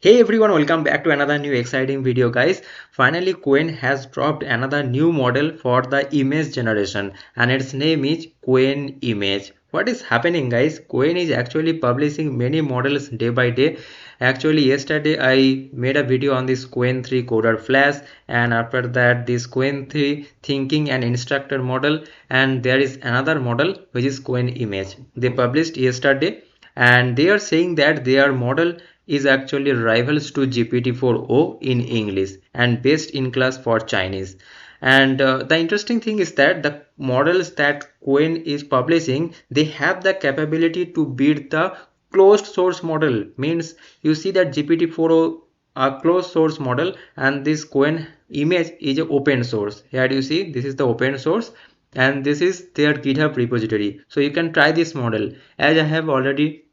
Hey everyone, welcome back to another new exciting video guys. Finally Qwen has dropped another new model for the image generation and its name is Qwen Image. What is happening guys? Qwen is actually publishing many models day by day. Actually yesterday I made a video on this Qwen 3 Coder Flash, and after that this Qwen 3 Thinking and Instructor model, and there is another model which is Qwen Image. They published yesterday and they are saying that their model is actually rivals to GPT-4o in English and best in class for Chinese. And the interesting thing is that the models that Qwen is publishing, they have the capability to beat the closed source model. Means you see that GPT-4o a closed source model and this Qwen image is a open source. Here you see this is the open source and this is their GitHub repository. So you can try this model. As I have already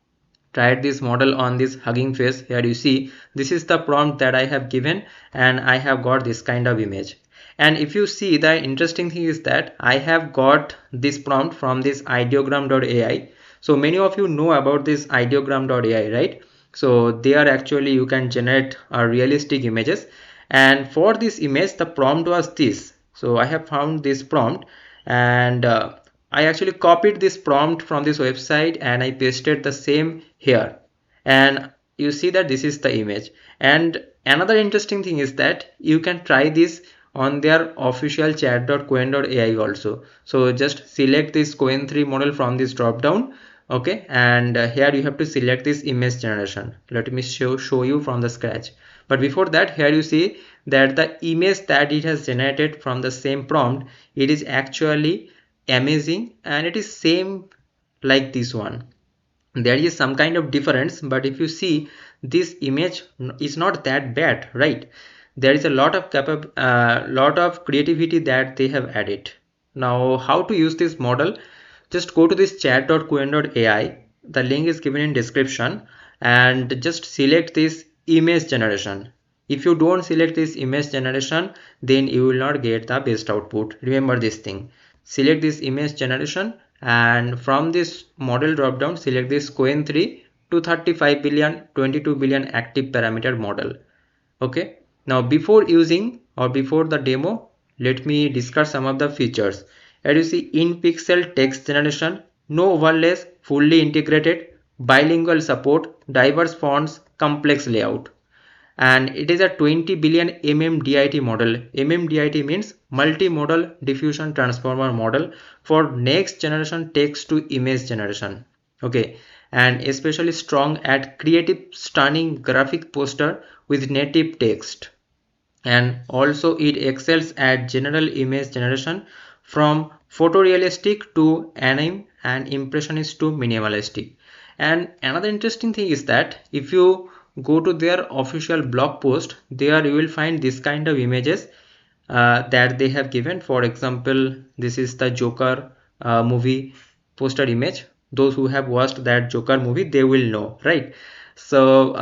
tried this model on this Hugging Face. Here you see this is the prompt that I have given and I have got this kind of image. And if you see, the interesting thing is that I have got this prompt from this ideogram.ai. So many of you know about this ideogram.ai, right? So they are actually, you can generate realistic images, and for this image the prompt was this. So I have found this prompt and I actually copied this prompt from this website and I pasted the same here, and you see that this is the image. And another interesting thing is that you can try this on their official chat.qwen.ai also. So just select this Qwen 3 model from this drop down. Okay, and here you have to select this image generation. Let me show you from the scratch. But before that, here you see that the image that it has generated from the same prompt, it is actually amazing and it is same like this one. There is some kind of difference, but if you see, this image is not that bad, right? There is a lot of creativity that they have added. Now how to use this model? Just go to this chat.qwen.ai. The link is given in description, and just select this image generation. If you don't select this image generation, then you will not get the best output. Remember this thing. Select this image generation, and from this model drop down select this Qwen 3 235 billion 22 billion active parameter model. Okay, now before using or before the demo, let me discuss some of the features. As you see, in pixel text generation, no overlays, fully integrated, bilingual support, diverse fonts, complex layout. And it is a 20 billion MMDIT model. MMDIT means multimodal diffusion transformer model for next generation text to image generation. Okay, and especially strong at creative stunning graphic poster with native text. And also it excels at general image generation from photorealistic to anime and impressionist to minimalistic. And another interesting thing is that if you go to their official blog post, there you will find this kind of images that they have given. For example, this is the Joker movie poster image. Those who have watched that Joker movie, they will know, right? So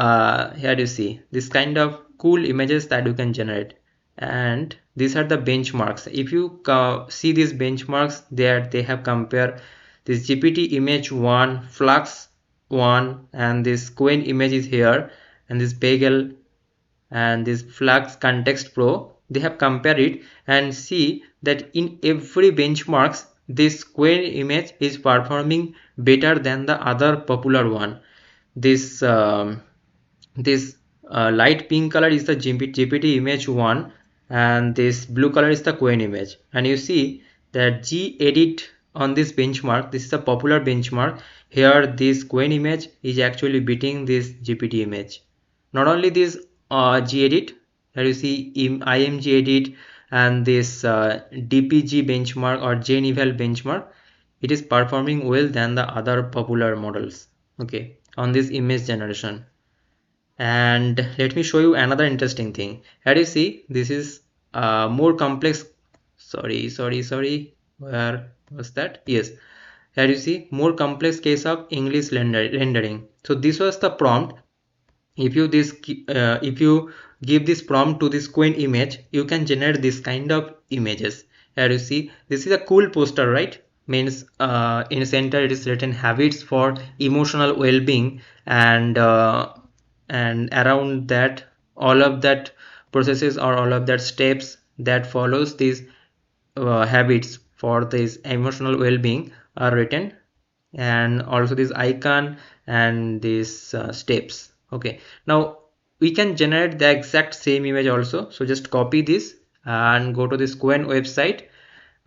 here you see this kind of cool images that you can generate, and these are the benchmarks. If you see these benchmarks, there they have compared this GPT image 1, Flux 1, and this Qwen image is here, and this Bagel and this Flux Context Pro. They have compared it and see that in every benchmarks this Qwen image is performing better than the other popular one. This light pink color is the GPT image 1, and this blue color is the Qwen image. And you see that Gedit on this benchmark, this is a popular benchmark. Here this Qwen image is actually beating this GPT image. Not only this Gedit, here you see IMGedit and this DPG benchmark or JNeval benchmark, it is performing well than the other popular models. Okay, on this image generation. And let me show you another interesting thing. Here you see this is more complex. Sorry, where was that? Yes, here you see more complex case of English rendering. So this was the prompt. If you give this prompt to this Qwen image, you can generate this kind of images. Here you see this is a cool poster, right? Means in the center it is written habits for emotional well-being, and and around that, all of that processes or all of that steps that follows these habits for this emotional well-being are written, and also this icon and these steps. Okay, now we can generate the exact same image also. So just copy this and go to this Qwen website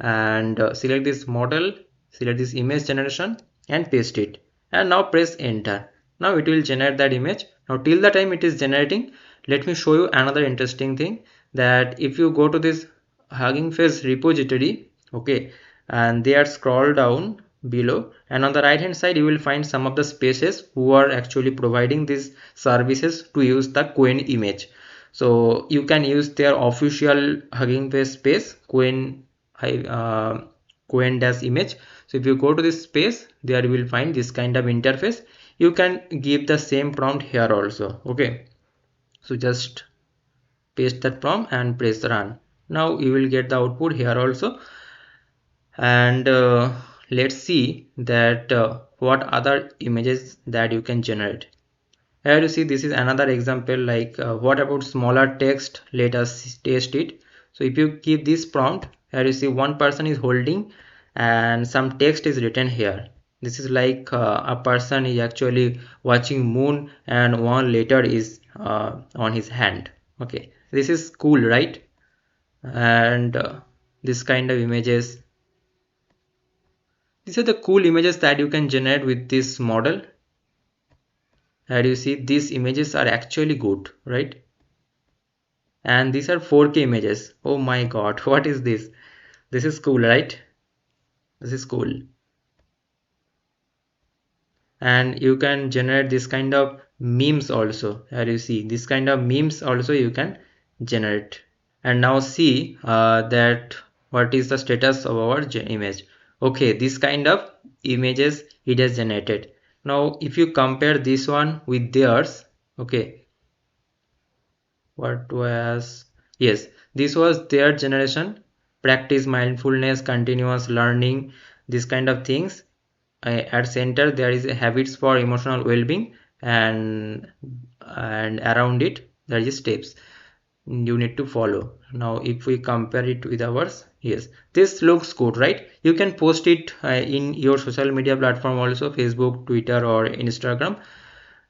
and select this model, select this image generation and paste it, and now press enter. Now it will generate that image. Now till the time it is generating, let me show you another interesting thing, that if you go to this Hugging Face repository, okay, and there scroll down below, and on the right hand side you will find some of the spaces who are actually providing these services to use the Qwen image. So you can use their official Hugging Face space, Qwen dash image. So if you go to this space, there you will find this kind of interface. You can give the same prompt here also. Okay, so just paste that prompt and press run. Now you will get the output here also. And let's see that what other images that you can generate. Here you see this is another example, like what about smaller text, let us test it. So if you give this prompt, here you see one person is holding and some text is written here. This is like a person is actually watching moon and one letter is on his hand. Okay, this is cool, right? And this kind of images, these are the cool images that you can generate with this model. And you see these images are actually good, right? And these are 4K images. Oh my god, what is this? This is cool, right? This is cool. And you can generate this kind of memes also. Here you see this kind of memes also you can generate. And now see that what is the status of our image. Okay, this kind of images it has generated. Now if you compare this one with theirs, okay, what was, yes, this was their generation, practice mindfulness, continuous learning, this kind of things. At center there is a habits for emotional well-being, and around it there is steps you need to follow. Now if we compare it with ours, yes, this looks good, right? You can post it in your social media platform also, Facebook, Twitter or Instagram,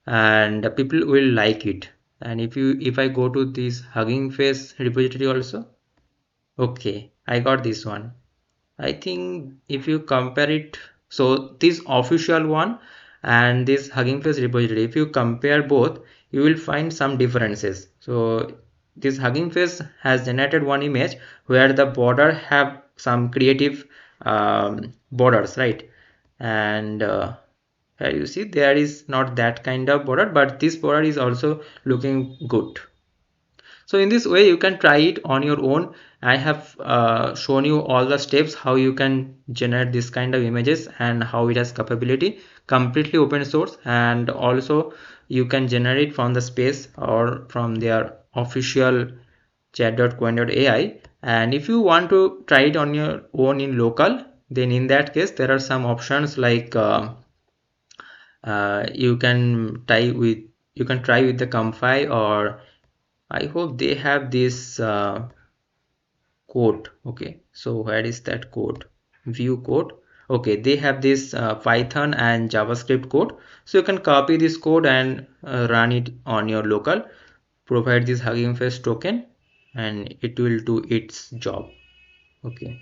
and people will like it. And if I go to this Hugging Face repository also, okay, I got this one. I think if you compare it, so this official one and this Hugging Face repository, if you compare both, you will find some differences. So this Hugging Face has generated one image where the border have some creative borders, right? And here you see there is not that kind of border, but this border is also looking good. So in this way you can try it on your own. I have shown you all the steps how you can generate this kind of images and how it has capability, completely open source, and also you can generate from the space or from their official chat.qwen.ai. And if you want to try it on your own in local, then in that case there are some options like you can try with the Comfy, or I hope they have this code. Okay, so where is that code? View code. Okay, they have this Python and JavaScript code, so you can copy this code and run it on your local, provide this Hugging Face token, and it will do its job. Okay,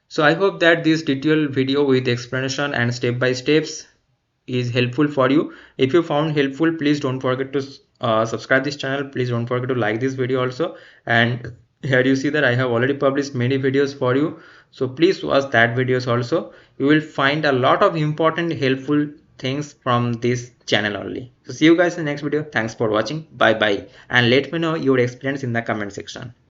so I hope that this detailed video with explanation and step by steps is helpful for you. If you found helpful, please don't forget to subscribe this channel. Please don't forget to like this video also. And here you see that I have already published many videos for you, so please watch that videos also. You will find a lot of important helpful things from this channel only. So see you guys in the next video. Thanks for watching. Bye bye, and let me know your experience in the comment section.